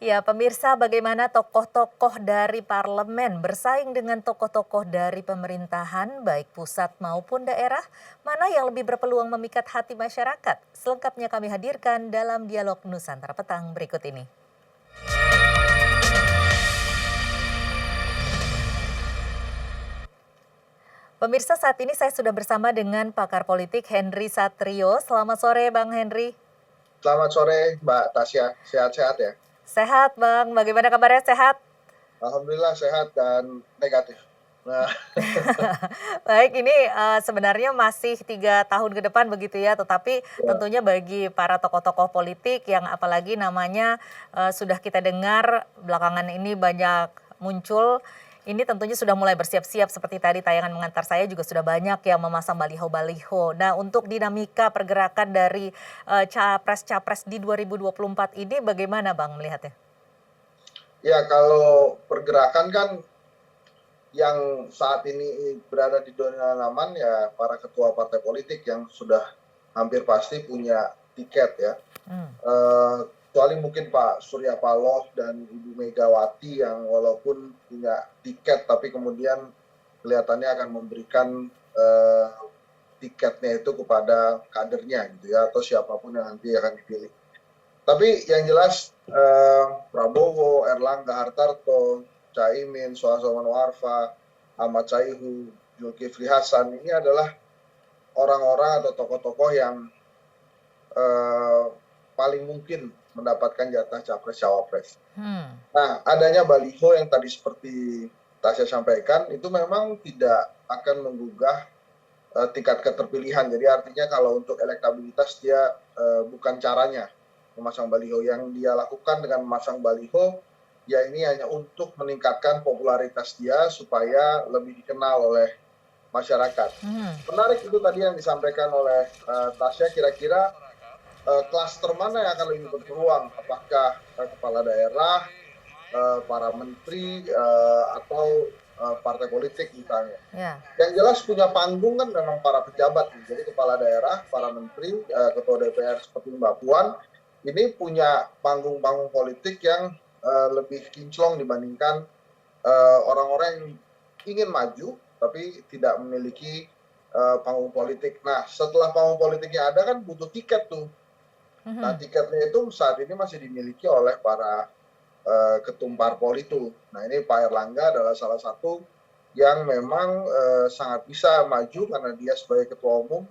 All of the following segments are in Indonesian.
Ya, pemirsa, bagaimana tokoh-tokoh dari parlemen bersaing dengan tokoh-tokoh dari pemerintahan, baik pusat maupun daerah? Mana yang lebih berpeluang memikat hati masyarakat? Selengkapnya kami hadirkan dalam dialog Nusantara Petang berikut ini. Pemirsa, saat ini saya sudah bersama dengan pakar politik Henry Satrio. Selamat sore, Bang Henry. Selamat sore Mbak Tasya, sehat-sehat ya? Sehat, Bang. Bagaimana kabarnya? Sehat? Alhamdulillah sehat dan negatif. Nah, Baik, ini sebenarnya masih 3 tahun ke depan begitu ya, tetapi ya, tentunya bagi para tokoh-tokoh politik yang apalagi namanya sudah kita dengar belakangan ini banyak muncul, ini tentunya sudah mulai bersiap-siap seperti tadi tayangan mengantar saya juga sudah banyak yang memasang baliho-baliho. Nah, untuk dinamika pergerakan dari capres-capres di 2024 ini bagaimana Bang melihatnya? ya kalau pergerakan kan yang saat ini berada di zona aman ya para ketua partai politik yang sudah hampir pasti punya tiket ya. Hmm. Kecuali mungkin Pak Surya Paloh dan Ibu Megawati yang walaupun punya tiket tapi kemudian kelihatannya akan memberikan eh, tiketnya itu kepada kadernya gitu ya atau siapapun yang nanti akan dipilih. Tapi yang jelas Prabowo, Erlangga Hartarto, Caimin, Soeharto Warfa, Ahmad Saihu, Zulkifli Hasan ini adalah orang-orang atau tokoh-tokoh yang eh, paling mungkin mendapatkan jatah capres cawapres. Hmm. Nah, adanya baliho yang tadi seperti Tasya sampaikan itu memang tidak akan menggugah tingkat keterpilihan. Jadi artinya kalau untuk elektabilitas dia bukan caranya memasang baliho. Yang dia lakukan dengan memasang baliho, ya ini hanya untuk meningkatkan popularitas dia supaya lebih dikenal oleh masyarakat. Hmm. Menarik itu tadi yang disampaikan oleh Tasya, kira-kira klaster mana yang akan lebih berpeluang? Apakah kepala daerah, para menteri, atau partai politik misalnya? Ya. Yang jelas punya panggung kan memang para pejabat nih. Jadi kepala daerah, para menteri, ketua DPR seperti Mbak Puan ini punya panggung-panggung politik yang lebih kinclong dibandingkan orang-orang yang ingin maju tapi tidak memiliki panggung politik. Nah, setelah panggung politiknya ada kan butuh tiket tuh. Nah, Mhm. tiketnya itu saat ini masih dimiliki oleh para ketum parpol itu. Nah, ini Pak Erlangga adalah salah satu yang memang sangat bisa maju karena dia sebagai ketua umum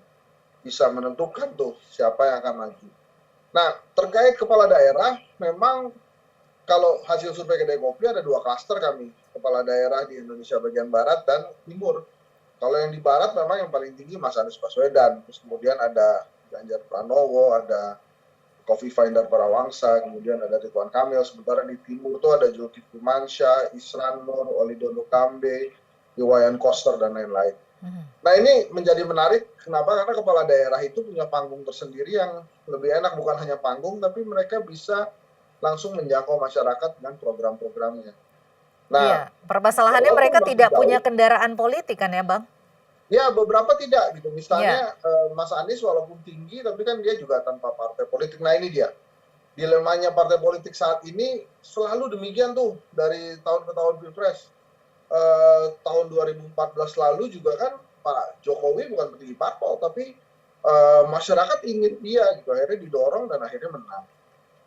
bisa menentukan tuh siapa yang akan maju. Nah, terkait kepala daerah, memang kalau hasil survei Kedai Kopi ada 2 klaster kami, kepala daerah di Indonesia bagian barat dan timur. Kalau yang di barat memang yang paling tinggi Mas Anies Baswedan, terus kemudian ada Ganjar Pranowo, ada Kofifa Indar Parawangsa, kemudian ada Ridwan Kamil, sementara di timur itu ada Zulkifli Mansyah, Isran Nur, Oli Dondo Kambe, Iwayan Koster, dan lain-lain. Mhm. Nah, ini menjadi menarik, kenapa? Karena kepala daerah itu punya panggung tersendiri yang lebih enak, bukan hanya panggung, tapi mereka bisa langsung menjangkau masyarakat dengan program-programnya. Nah, Iya, permasalahannya walaupun mereka masih tidak punya jauh, kendaraan politik kan ya, Bang? ya beberapa tidak gitu. Iya. Misalnya Mas Anies walaupun tinggi, tapi kan dia juga tanpa partai politik. Nah, ini dia. Dilemanya partai politik saat ini selalu demikian tuh dari tahun ke tahun pilpres. Tahun 2014 lalu juga kan Pak Jokowi bukan petinggi parpol tapi masyarakat ingin dia gitu, akhirnya didorong dan akhirnya menang.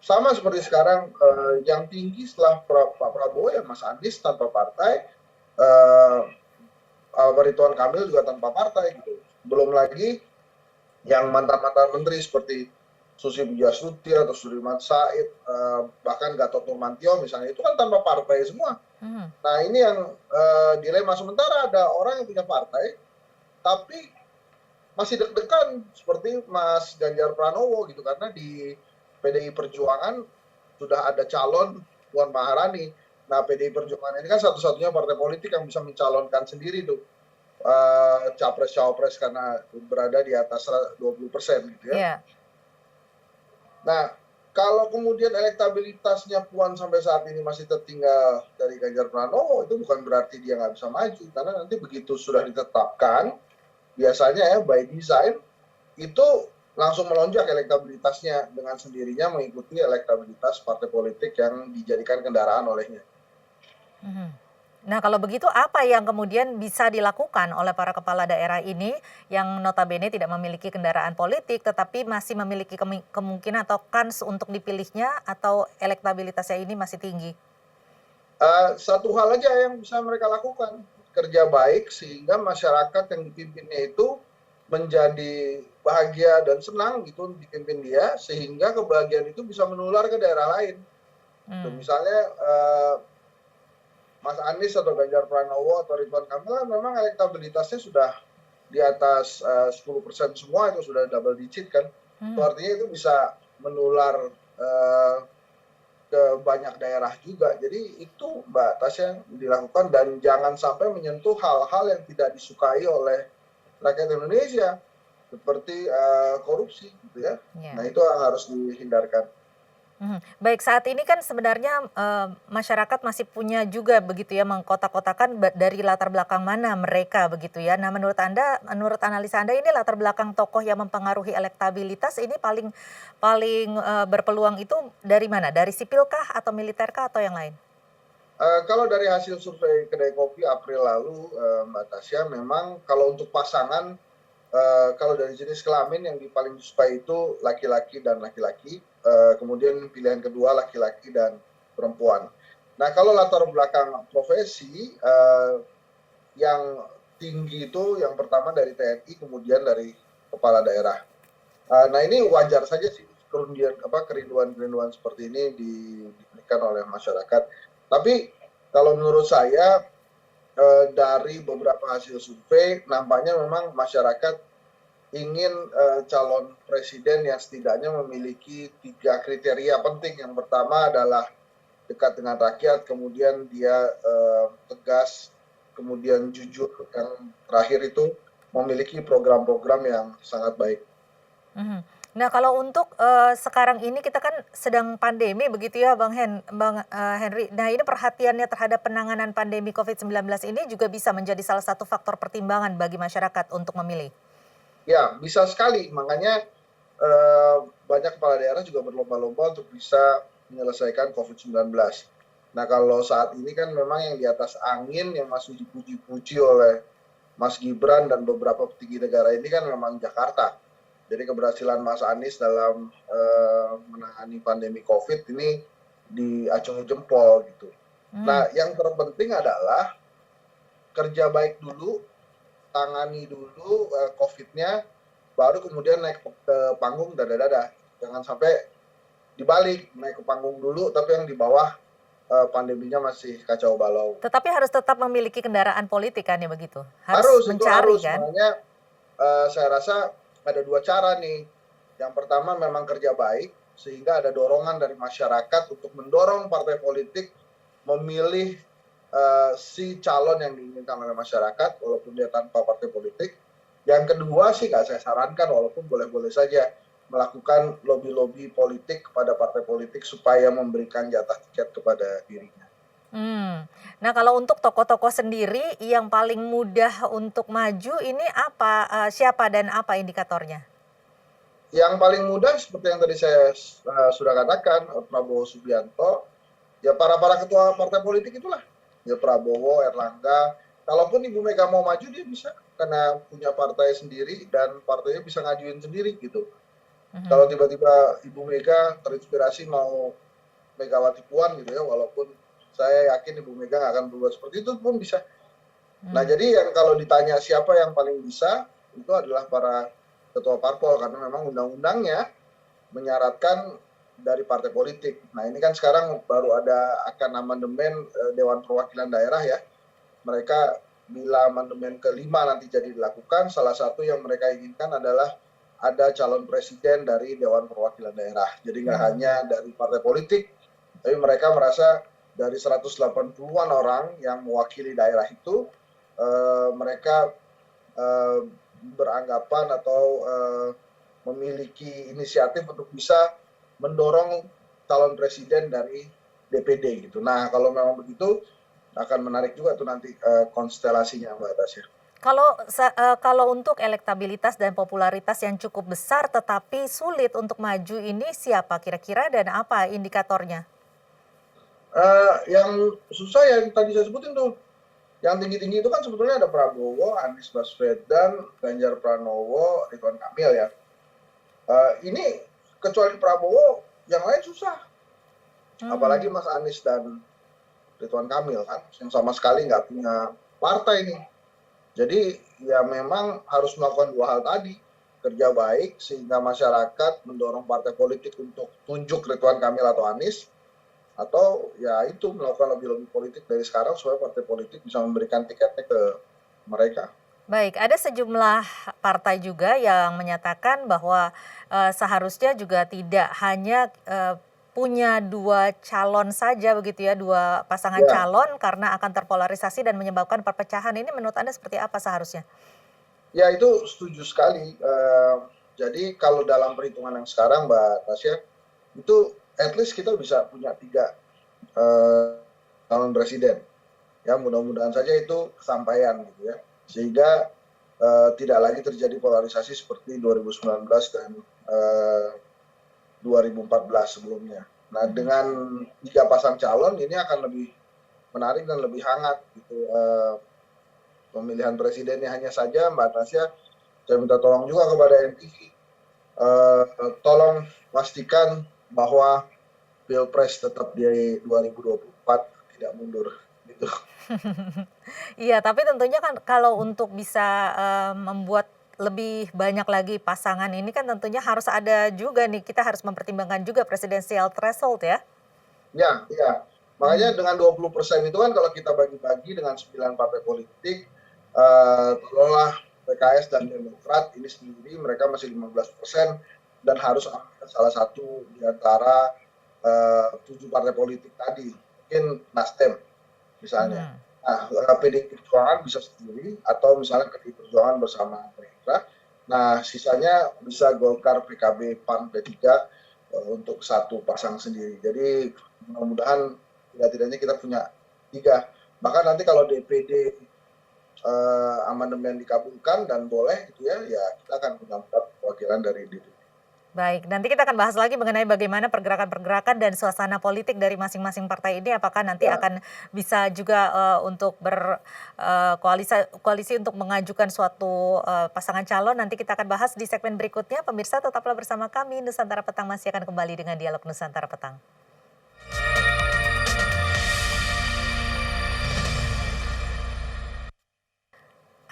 Sama seperti sekarang yang tinggi setelah Pak Prabowo ya Mas Anies tanpa partai, eh, Ridwan Kamil juga tanpa partai gitu. Belum lagi yang mantan-mantan menteri seperti Susi Pujiastuti atau Sudirman Said, bahkan Gatot Nurmantio misalnya itu kan tanpa partai semua. Mhm. Nah, ini yang dilema. Sementara ada orang yang punya partai tapi masih deg-degan seperti Mas Ganjar Pranowo gitu karena di PDI Perjuangan sudah ada calon Puan Maharani. Nah, PDI Perjuangan ini kan satu-satunya partai politik yang bisa mencalonkan sendiri tuh capres-cawapres karena berada di atas 20% gitu ya. Iya. Nah, kalau kemudian elektabilitasnya Puan sampai saat ini masih tertinggal dari Ganjar Pranowo, itu bukan berarti dia nggak bisa maju. Karena nanti begitu sudah ditetapkan, biasanya ya by design, itu langsung melonjak elektabilitasnya dengan sendirinya mengikuti elektabilitas partai politik yang dijadikan kendaraan olehnya. Mhm. Nah, kalau begitu apa yang kemudian bisa dilakukan oleh para kepala daerah ini yang notabene tidak memiliki kendaraan politik tetapi masih memiliki kemungkinan atau kans untuk dipilihnya atau elektabilitasnya ini masih tinggi? Satu hal aja yang bisa mereka lakukan, kerja baik sehingga masyarakat yang dipimpinnya itu menjadi bahagia dan senang gitu dipimpin dia, sehingga kebahagiaan itu bisa menular ke daerah lain. Tuh, Hmm. misalnya Mas Anies atau Ganjar Pranowo atau Ridwan Kamil kan memang elektabilitasnya sudah di atas 10% semua, itu sudah double digit kan. Itu Hmm. artinya itu bisa menular eh, ke banyak daerah juga. Jadi itu Mbak Tasya dilakukan dan jangan sampai menyentuh hal-hal yang tidak disukai oleh rakyat Indonesia seperti korupsi gitu ya. Nah Ya. itu yang harus dihindarkan. Mhm. Baik, saat ini kan sebenarnya, masyarakat masih punya juga begitu ya mengkotak-kotakan dari latar belakang mana mereka begitu ya. Nah, menurut Anda, menurut analisa Anda ini latar belakang tokoh yang mempengaruhi elektabilitas ini paling paling, berpeluang itu dari mana? Dari sipilkah atau militerkah atau yang lain? Kalau dari hasil survei kedai kopi April lalu, Mbak Tasya, memang kalau untuk pasangan, kalau dari jenis kelamin yang paling disukai itu laki-laki dan laki-laki, kemudian pilihan kedua laki-laki dan perempuan. Nah, kalau latar belakang profesi, yang tinggi itu yang pertama dari TNI, kemudian dari kepala daerah. Nah, ini wajar saja sih kerinduan-kerinduan seperti ini diberikan oleh masyarakat. Tapi kalau menurut saya, dari beberapa hasil survei nampaknya memang masyarakat ingin calon presiden yang setidaknya memiliki 3 kriteria penting. Yang pertama adalah dekat dengan rakyat, kemudian dia tegas, kemudian jujur, yang terakhir itu memiliki program-program yang sangat baik. Mhm. Nah, kalau untuk, sekarang ini kita kan sedang pandemi begitu ya Henry. Nah, ini perhatiannya terhadap penanganan pandemi COVID-19 ini juga bisa menjadi salah satu faktor pertimbangan bagi masyarakat untuk memilih? Ya, bisa sekali. Makanya banyak kepala daerah juga berlomba-lomba untuk bisa menyelesaikan COVID-19. Nah, kalau saat ini kan memang yang di atas angin yang masih dipuji-puji oleh Mas Gibran dan beberapa petinggi negara ini kan memang Jakarta. Jadi keberhasilan Mas Anies dalam menangani pandemi COVID ini diacungi jempol gitu. Mmm. Nah, yang terpenting adalah kerja baik dulu, tangani dulu COVID-nya, baru kemudian naik ke panggung dada-dada. Jangan sampai dibalik, naik ke panggung dulu, tapi yang di bawah pandeminya masih kacau balau. Tetapi harus tetap memiliki kendaraan politik kan ya begitu? Harus Harus, itu mencari harus. kan? Makanya saya rasa ada dua cara nih. Yang pertama memang kerja baik, sehingga ada dorongan dari masyarakat untuk mendorong partai politik memilih si calon yang diinginkan oleh masyarakat, walaupun dia tanpa partai politik. Yang kedua sih nggak saya sarankan, walaupun boleh-boleh saja melakukan lobby-lobby politik kepada partai politik supaya memberikan jatah tiket kepada dirinya. Nah, kalau untuk tokoh-tokoh sendiri yang paling mudah untuk maju ini apa, siapa dan apa indikatornya? Yang paling mudah seperti yang tadi saya sudah katakan, Prabowo Subianto, ya para ketua partai politik itulah. Ya Prabowo, Erlangga, kalaupun Ibu Mega mau maju dia bisa, karena punya partai sendiri dan partainya bisa ngajuin sendiri gitu. Kalau Mhm. tiba-tiba Ibu Mega terinspirasi mau Megawati Puan gitu ya, walaupun saya yakin Ibu Mega nggak akan berbuat seperti itu pun bisa. Nah, Mmm. jadi yang kalau ditanya siapa yang paling bisa, itu adalah para ketua parpol, karena memang undang-undangnya menyaratkan dari partai politik. Nah, ini kan sekarang baru akan amandemen Dewan Perwakilan Daerah ya. Mereka bila amandemen kelima nanti jadi dilakukan, salah satu yang mereka inginkan adalah ada calon presiden dari Dewan Perwakilan Daerah. Jadi nggak Mmm. hanya dari partai politik, tapi mereka merasa dari 180-an orang yang mewakili daerah itu, mereka eh, beranggapan atau memiliki inisiatif untuk bisa mendorong calon presiden dari DPD gitu. Nah, kalau memang begitu akan menarik juga tuh nanti konstelasinya Mbak Tasya. Kalau untuk elektabilitas dan popularitas yang cukup besar tetapi sulit untuk maju ini siapa kira-kira dan apa indikatornya? Yang susah yang tadi saya sebutin tuh, yang tinggi-tinggi itu kan sebetulnya ada Prabowo, Anies Baswedan, Ganjar Pranowo, Ridwan Kamil ya. Ini kecuali Prabowo, yang lain susah. Apalagi Hmm, Mas Anies dan Ridwan Kamil kan, yang sama sekali nggak punya partai nih. Jadi ya memang harus melakukan dua hal tadi, kerja baik sehingga masyarakat mendorong partai politik untuk tunjuk Ridwan Kamil atau Anies, atau ya itu melakukan lobby-lobby politik dari sekarang supaya partai politik bisa memberikan tiketnya ke mereka. baik, ada sejumlah partai juga yang menyatakan bahwa seharusnya juga tidak hanya punya dua calon saja begitu ya, dua pasangan Ya, calon karena akan terpolarisasi dan menyebabkan perpecahan. Ini menurut Anda seperti apa seharusnya? ya itu setuju sekali. Jadi kalau dalam perhitungan yang sekarang, Mbak Tasya, itu at least kita bisa punya tiga eh, calon presiden. Ya mudah-mudahan saja itu kesampaian gitu ya, sehingga tidak lagi terjadi polarisasi seperti 2019 dan 2014 sebelumnya. Nah Mhm. dengan tiga pasang calon ini akan lebih menarik dan lebih hangat gitu pemilihan presidennya. Hanya saja Mbak Tasya, saya minta tolong juga kepada NTV, tolong pastikan bahwa pilpres tetap di 2024, tidak mundur gitu. Iya, tapi tentunya kan kalau untuk bisa, membuat lebih banyak lagi pasangan ini kan tentunya harus ada juga nih, kita harus mempertimbangkan juga presidensial threshold ya? Ya, iya. Makanya Mhm, dengan 20% itu kan kalau kita bagi-bagi dengan 9 partai politik, taruhlah PKS dan Demokrat ini sendiri mereka masih 15% dan harus ambil salah satu di antara 7 partai politik tadi, mungkin Nasdem misalnya. mhm. Nah, PDI Perjuangan bisa sendiri atau misalnya PDI Perjuangan bersama Gerindra. Nah, sisanya bisa Golkar, PKB, PAN, P3 untuk satu pasang sendiri. Jadi mudah-mudahan tidak-tidaknya kita punya tiga. Bahkan nanti kalau DPD amandemen dikabulkan dan boleh gitu ya, ya kita akan mendapat perwakilan dari DPD. Baik, nanti kita akan bahas lagi mengenai bagaimana pergerakan-pergerakan dan suasana politik dari masing-masing partai ini, apakah nanti Ya, akan bisa juga, untuk koalisi untuk mengajukan suatu, pasangan calon, nanti kita akan bahas di segmen berikutnya. Pemirsa tetaplah bersama kami, Nusantara Petang masih akan kembali dengan Dialog Nusantara Petang.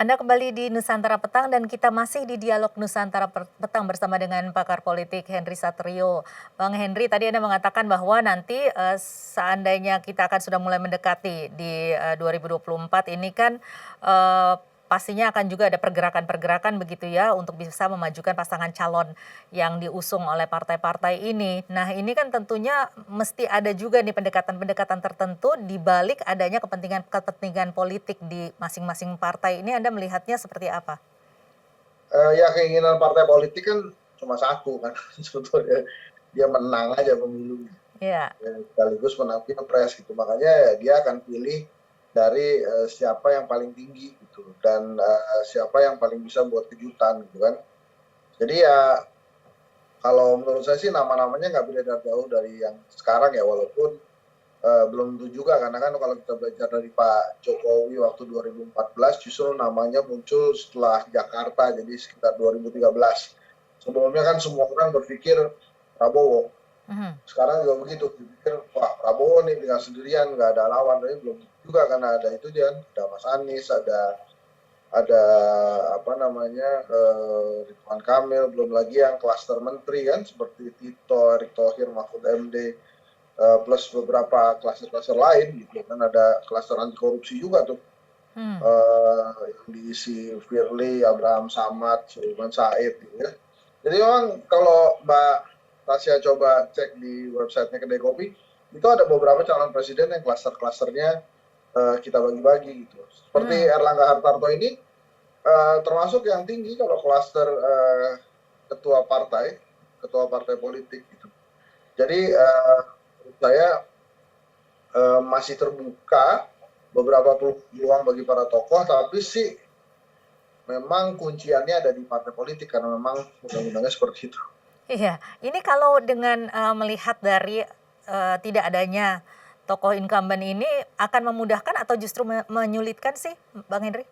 Anda kembali di Nusantara Petang dan kita masih di dialog Nusantara Petang bersama dengan pakar politik Henry Satrio. Bang Henry, tadi Anda mengatakan bahwa nanti seandainya kita akan sudah mulai mendekati di 2024 ini kan eh, pastinya akan juga ada pergerakan-pergerakan begitu ya untuk bisa memajukan pasangan calon yang diusung oleh partai-partai ini. Nah, ini kan tentunya mesti ada juga nih pendekatan-pendekatan tertentu di balik adanya kepentingan-kepentingan politik di masing-masing partai. Ini Anda melihatnya seperti apa? ya keinginan partai politik kan cuma satu kan sebetulnya, dia menang aja pemilu. Iya. Ya, sekaligus menang pilpres gitu. Makanya ya dia akan pilih dari siapa yang paling tinggi gitu dan siapa yang paling bisa buat kejutan gitu kan. Jadi ya kalau menurut saya sih nama-namanya nggak beda jauh dari yang sekarang ya, walaupun belum tentu juga karena kan kalau kita belajar dari Pak Jokowi waktu 2014 justru namanya muncul setelah Jakarta, jadi sekitar 2013. Sebelumnya kan semua orang berpikir Prabowo. Mhm. Sekarang juga begitu, dipikir Pak Prabowo nih tinggal sendirian nggak ada lawan, tapi belum juga karena ada itu dia, ada Mas Anies, ada apa namanya Ridwan Kamil, belum lagi yang klaster menteri kan seperti Tito, Erick Thohir, Mahfud MD, plus beberapa klaster-klaster lain gitu kan, ada klaster anti korupsi juga tuh Hmm. yang diisi Firly, Abraham Samad, Suleiman Said gitu ya. Jadi memang kalau Mbak Tasya coba cek di websitenya Kedai Kopi, itu ada beberapa calon presiden yang klaster-klasternya kita bagi-bagi gitu. Seperti Hmm. Erlangga Hartarto ini termasuk yang tinggi kalau klaster ketua partai politik gitu. Jadi menurut saya masih terbuka beberapa peluang bagi para tokoh, tapi sih memang kunciannya ada di partai politik karena memang undang-undangnya seperti itu. Iya, ini kalau dengan melihat dari tidak adanya tokoh incumbent ini akan memudahkan atau justru menyulitkan sih, Bang Henry?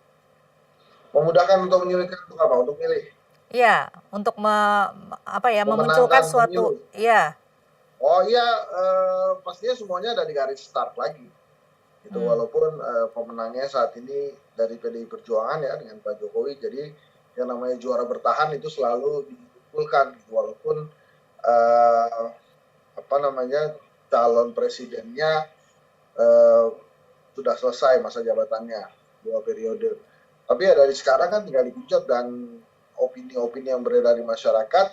Memudahkan untuk menyulitkan untuk apa? Untuk milih, Iya, untuk apa ya, memunculkan memenangkan suatu, pemilu. iya. Oh iya, pastinya semuanya ada di garis start lagi. Itu Hmm. walaupun pemenangnya saat ini dari PDI Perjuangan ya dengan Pak Jokowi. Jadi yang namanya juara bertahan itu selalu dikumpulkan gitu. Walaupun eh, apa namanya calon presidennya eh, sudah selesai masa jabatannya 2 periode. Tapi ya dari sekarang kan tinggal digenjot dan opini-opini yang beredar di masyarakat,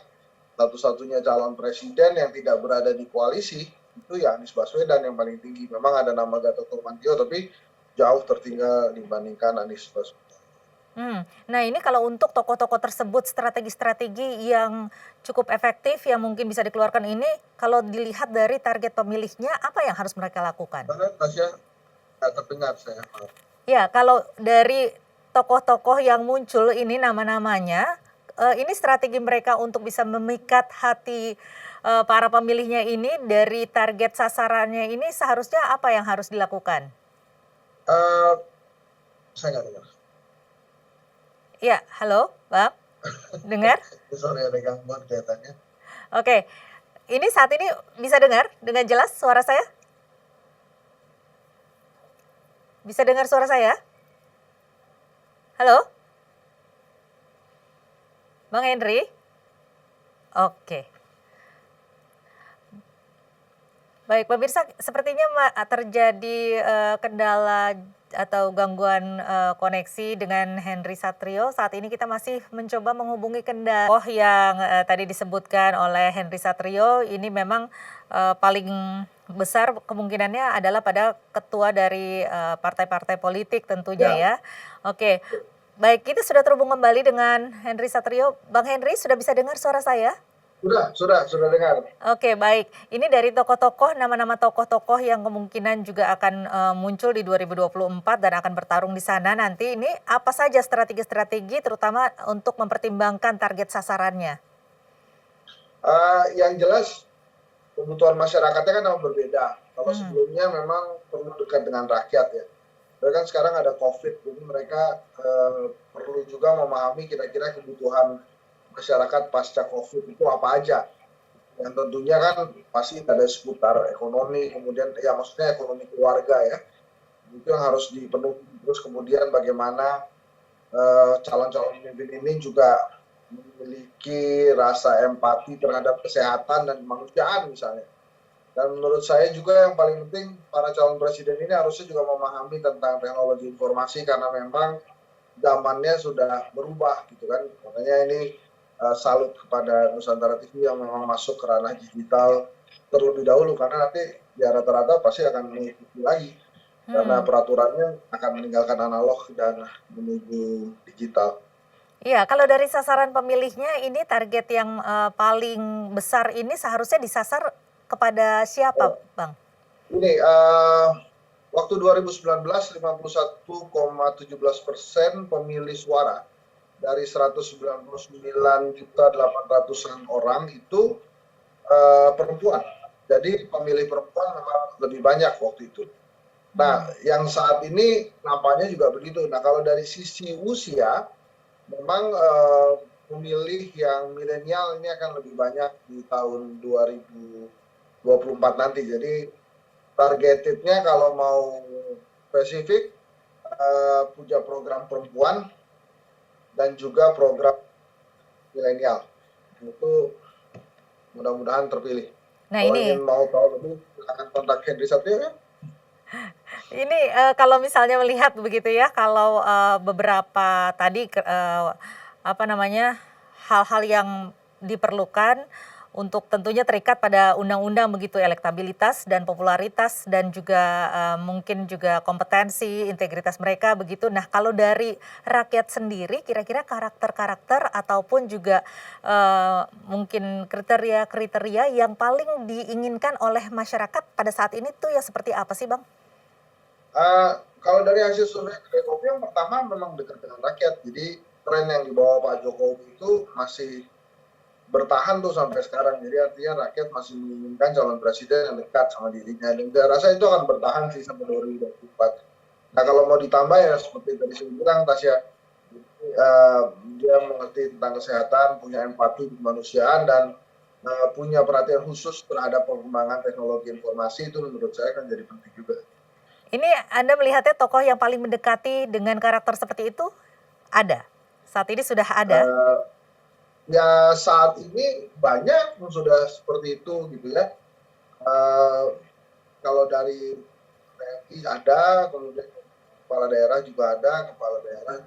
satu-satunya calon presiden yang tidak berada di koalisi itu ya Anies Baswedan yang paling tinggi. Memang ada nama Gatot Nurmantio tapi jauh tertinggal dibandingkan Anies Baswedan. Nah ini kalau untuk tokoh-tokoh tersebut strategi-strategi yang cukup efektif yang mungkin bisa dikeluarkan ini, kalau dilihat dari target pemilihnya, apa yang harus mereka lakukan? Karena Tasya nggak terdengar saya. Ya, kalau dari tokoh-tokoh yang muncul ini nama-namanya, ini strategi mereka untuk bisa memikat hati para pemilihnya ini dari target sasarannya ini seharusnya apa yang harus dilakukan? Eh, saya nggak dengar. Ya, halo, Bang, dengar? Sorry ada gangguan kelihatannya. Oke, ini saat ini bisa dengar dengan jelas suara saya? Bisa dengar suara saya? Halo, Bang Henry? Oke. Baik, pemirsa, sepertinya terjadi kendala atau gangguan koneksi dengan Henry Satrio. Saat ini kita masih mencoba menghubungi kendala yang tadi disebutkan oleh Henry Satrio. Ini memang paling besar kemungkinannya adalah pada ketua dari partai-partai politik tentunya Ya, ya. Oke, baik, kita sudah terhubung kembali dengan Henry Satrio. Bang Henry, sudah bisa dengar suara saya? sudah dengar. Oke, baik. Ini dari tokoh-tokoh, nama-nama tokoh-tokoh yang kemungkinan juga akan muncul di 2024 dan akan bertarung di sana nanti. Ini apa saja strategi-strategi terutama untuk mempertimbangkan target sasarannya? Yang jelas kebutuhan masyarakatnya kan memang berbeda. Kalau Hmm. sebelumnya memang perlu dekat dengan rakyat ya. Tapi kan sekarang ada COVID, jadi mereka perlu juga memahami kira-kira kebutuhan masyarakat pasca COVID itu apa aja. Yang tentunya kan pasti ada seputar ekonomi, kemudian ya maksudnya ekonomi keluarga ya. Itu yang harus dipenuhi. Terus kemudian bagaimana calon-calon pemimpin ini juga memiliki rasa empati terhadap kesehatan dan kemanusiaan misalnya. Dan menurut saya juga yang paling penting para calon presiden ini harusnya juga memahami tentang teknologi informasi karena memang zamannya sudah berubah gitu kan. Makanya ini salut kepada Nusantara TV yang memang masuk ke ranah digital terlebih dahulu karena nanti ya rata-rata pasti akan mengikuti lagi karena Hmm. peraturannya akan meninggalkan analog dan menuju digital. Iya, kalau dari sasaran pemilihnya ini target yang paling besar ini seharusnya disasar kepada siapa, Oh, Bang? ini waktu 2019 51,17% pemilih suara dari 199.800.000 orang itu perempuan. Jadi pemilih perempuan memang lebih banyak waktu itu. Nah, Hmm. yang saat ini nampaknya juga begitu. Nah, kalau dari sisi usia, memang pemilih yang milenial ini akan lebih banyak di tahun 2024 nanti. Jadi targetednya kalau mau spesifik punya program perempuan dan juga program milenial. Itu mudah-mudahan terpilih. Nah Kalau ini ingin mau tahu lebih, silakan kontak Henry Satrio ya. Ini, kalau misalnya melihat begitu ya, kalau, beberapa tadi apa namanya, hal-hal yang diperlukan untuk tentunya terikat pada undang-undang begitu, elektabilitas dan popularitas dan juga, mungkin juga kompetensi, integritas mereka begitu. Nah, kalau dari rakyat sendiri kira-kira karakter-karakter ataupun juga, mungkin kriteria-kriteria yang paling diinginkan oleh masyarakat pada saat ini tuh ya seperti apa sih, Bang? Kalau dari hasil survei kedai kopi yang pertama memang dekat dengan rakyat. Jadi tren yang dibawa Pak Jokowi itu masih bertahan tuh sampai sekarang. Jadi artinya rakyat masih menginginkan calon presiden yang dekat sama dirinya. Dan saya rasa itu akan bertahan sih sampai 2024. Nah kalau mau ditambah ya seperti tadi saya bilang, Tasya, dia mengerti tentang kesehatan, punya empati kemanusiaan, dan punya perhatian khusus terhadap perkembangan teknologi informasi, itu menurut saya kan jadi penting juga. Ini Anda melihatnya tokoh yang paling mendekati dengan karakter seperti itu ada? Saat ini sudah ada? Eh, Ya saat ini banyak yang sudah seperti itu gitu ya. Eh, Kalau dari TNI ada, kemudian kepala daerah juga ada, kepala daerah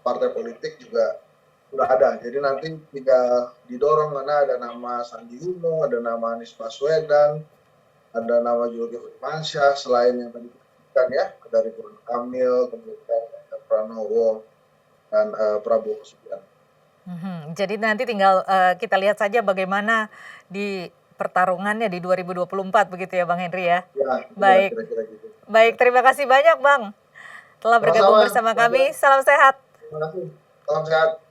partai politik juga sudah ada. Jadi nanti tinggal didorong, mana ada nama Sandi Uno, ada nama Anies Baswedan, ada nama Zulkifli Mansyah, selain yang tadi disebutkan ya, ada Ridwan Kamil, kemudian ada Pranowo, dan Prabowo Subianto. Jadi nanti tinggal kita lihat saja bagaimana di pertarungannya di 2024 begitu ya Bang Henry ya. Ya, Baik, kira-kira gitu. baik, terima kasih banyak Bang telah bergabung Sama-sama, bersama Tasya. kami. Salam sehat. Terima kasih. Salam sehat.